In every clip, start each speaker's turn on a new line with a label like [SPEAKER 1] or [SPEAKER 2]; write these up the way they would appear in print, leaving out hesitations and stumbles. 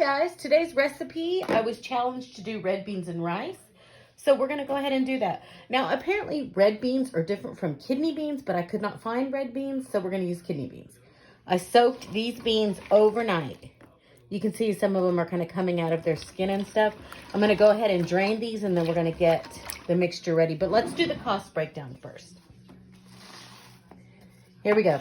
[SPEAKER 1] guys, today's recipe, I was challenged to do red beans and rice. So we're going to go ahead and do that. Now, apparently red beans are different from kidney beans, but I could not find red beans, so we're going to use kidney beans. I soaked these beans overnight. You can see some of them are kind of coming out of their skin and stuff. I'm going to go ahead and drain these, and then we're going to get the mixture ready. But let's do the cost breakdown first. Here we go.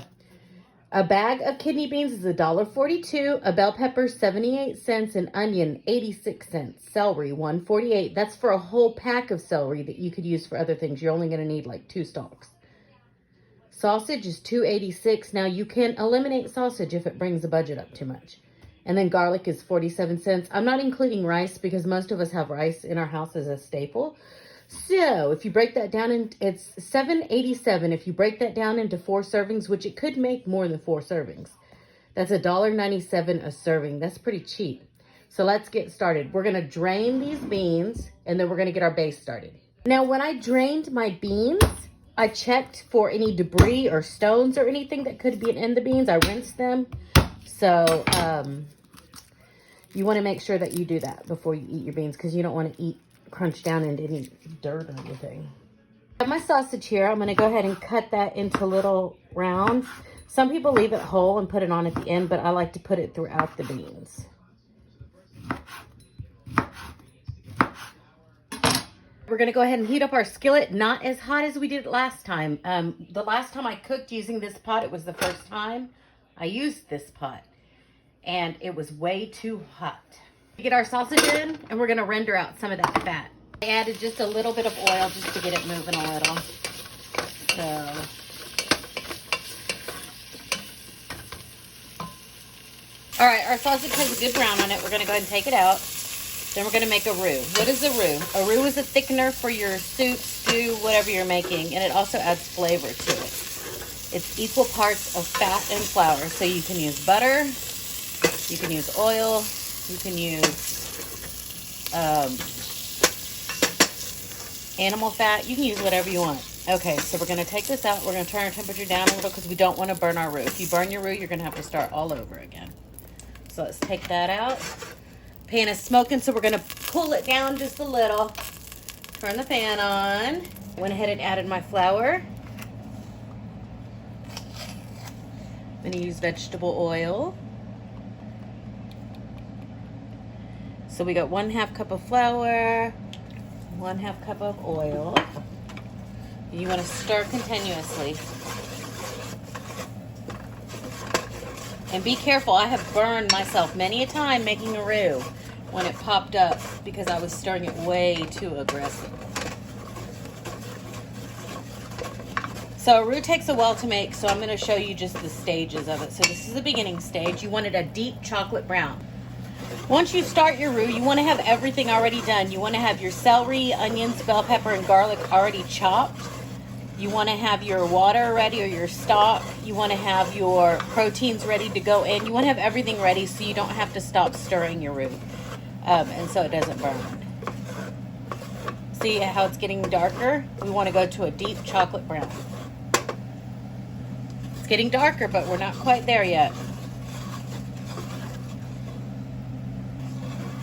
[SPEAKER 1] A bag of kidney beans is $1.42, a bell pepper 78 cents, an onion 86 cents, celery 148. That's for a whole pack of celery that you could use for other things. You're only going to need like 2 stalks. Sausage is $2.86. Now you can eliminate sausage if it brings the budget up too much. And then garlic is 47 cents. I'm not including rice because most of us have rice in our house as a staple. So if you break that down, it's $7.87. If you break that down into 4 servings, which it could make more than 4 servings, that's $1.97 a serving. That's pretty cheap. So let's get started. We're going to drain these beans, and then we're going to get our base started. Now, when I drained my beans, I checked for any debris or stones or anything that could be in the beans. I rinsed them. So you want to make sure that you do that before you eat your beans, because you don't want to crunch down into any dirt or anything. I have my sausage here. I'm going to go ahead and cut that into little rounds. Some people leave it whole and put it on at the end, but I like to put it throughout the beans. We're going to go ahead and heat up our skillet. Not as hot as we did last time. The last time I cooked using this pot, it was the first time I used this pot, and it was way too hot. We get our sausage in, and we're going to render out some of that fat. I added just a little bit of oil just to get it moving a little. So, all right, our sausage has a good brown on it. We're going to go ahead and take it out. Then we're going to make a roux. What is a roux? A roux is a thickener for your soup, stew, whatever you're making, and it also adds flavor to it. It's equal parts of fat and flour. So you can use butter, you can use oil, you can use animal fat. You can use whatever you want. Okay, so we're going to take this out. We're going to turn our temperature down a little because we don't want to burn our roux. If you burn your roux, you're going to have to start all over again. So let's take that out. Pan is smoking, so we're going to pull it down just a little. Turn the pan on. Went ahead and added my flour. I'm going to use vegetable oil. So we got 1/2 cup of flour, 1/2 cup of oil. You want to stir continuously. And be careful, I have burned myself many a time making a roux when it popped up because I was stirring it way too aggressive. So a roux takes a while to make, so I'm going to show you just the stages of it. So this is the beginning stage. You want it a deep chocolate brown. Once you start your roux, you want to have everything already done. You want to have your celery, onions, bell pepper, and garlic already chopped. You want to have your water ready or your stock. You want to have your proteins ready to go in. You want to have everything ready so you don't have to stop stirring your roux. And so it doesn't burn. See how it's getting darker? We want to go to a deep chocolate brown. It's getting darker, but we're not quite there yet.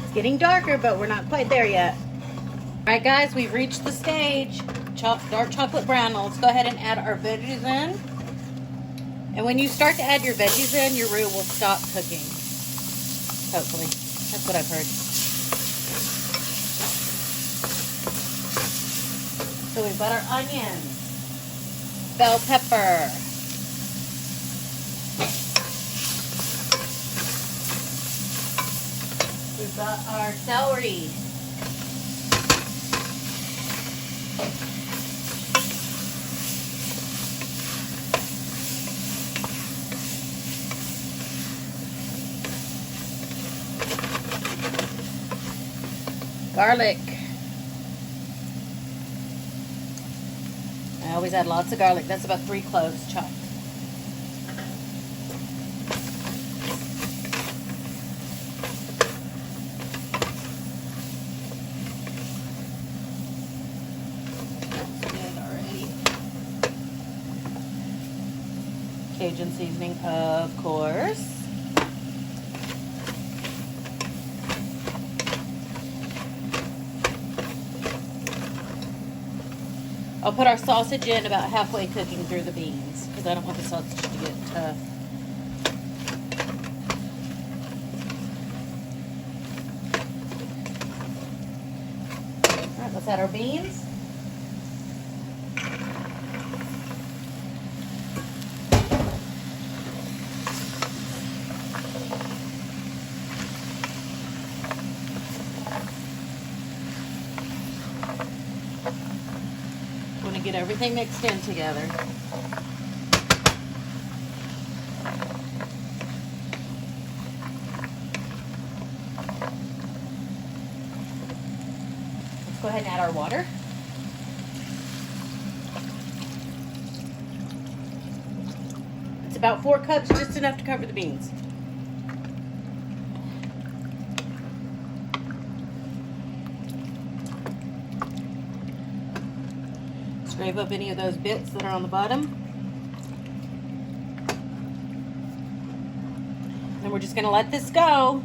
[SPEAKER 1] It's getting darker, but we're not quite there yet. All right, guys, we've reached the stage. Dark chocolate brown. Now let's go ahead and add our veggies in. And when you start to add your veggies in, your roux will stop cooking. Hopefully. That's what I've heard. So we've got our onions, bell pepper, we've got our celery, garlic. I always add lots of garlic. That's about 3 cloves chopped. Cajun seasoning, of course. I'll put our sausage in about halfway cooking through the beans because I don't want the sausage to get tough. All right, let's add our beans. Want to get everything mixed in together. Let's go ahead and add our water. It's about 4 cups, just enough to cover the beans. Scrape up any of those bits that are on the bottom. And we're just going to let this go.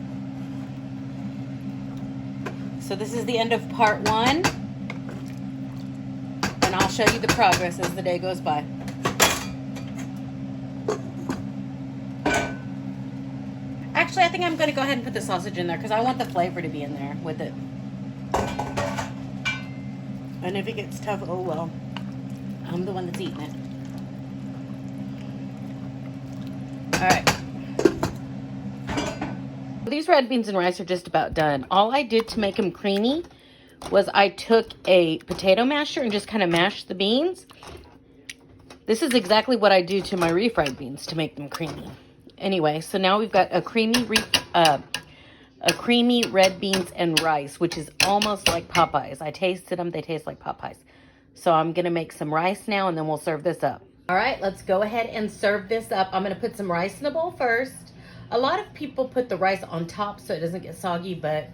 [SPEAKER 1] So this is the end of part 1. And I'll show you the progress as the day goes by. Actually, I think I'm going to go ahead and put the sausage in there because I want the flavor to be in there with it. And if it gets tough, oh well. I'm the one that's eating it. All right. These red beans and rice are just about done. All I did to make them creamy was I took a potato masher and just kind of mashed the beans. This is exactly what I do to my refried beans to make them creamy. Anyway, so now we've got a creamy red beans and rice, which is almost like Popeyes. I tasted them. They taste like Popeyes. So I'm going to make some rice now, and then we'll serve this up. All right, let's go ahead and serve this up. I'm going to put some rice in a bowl first. A lot of people put the rice on top so it doesn't get soggy, but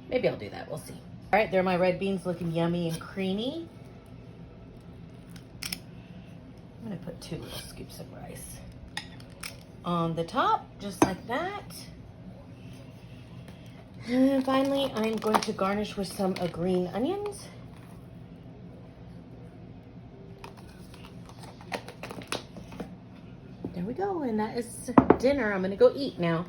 [SPEAKER 1] maybe I'll do that. We'll see. All right, there are my red beans looking yummy and creamy. I'm going to put 2 little scoops of rice on the top, just like that. And finally, I'm going to garnish with some green onions. There we go, and that is dinner. I'm gonna go eat now.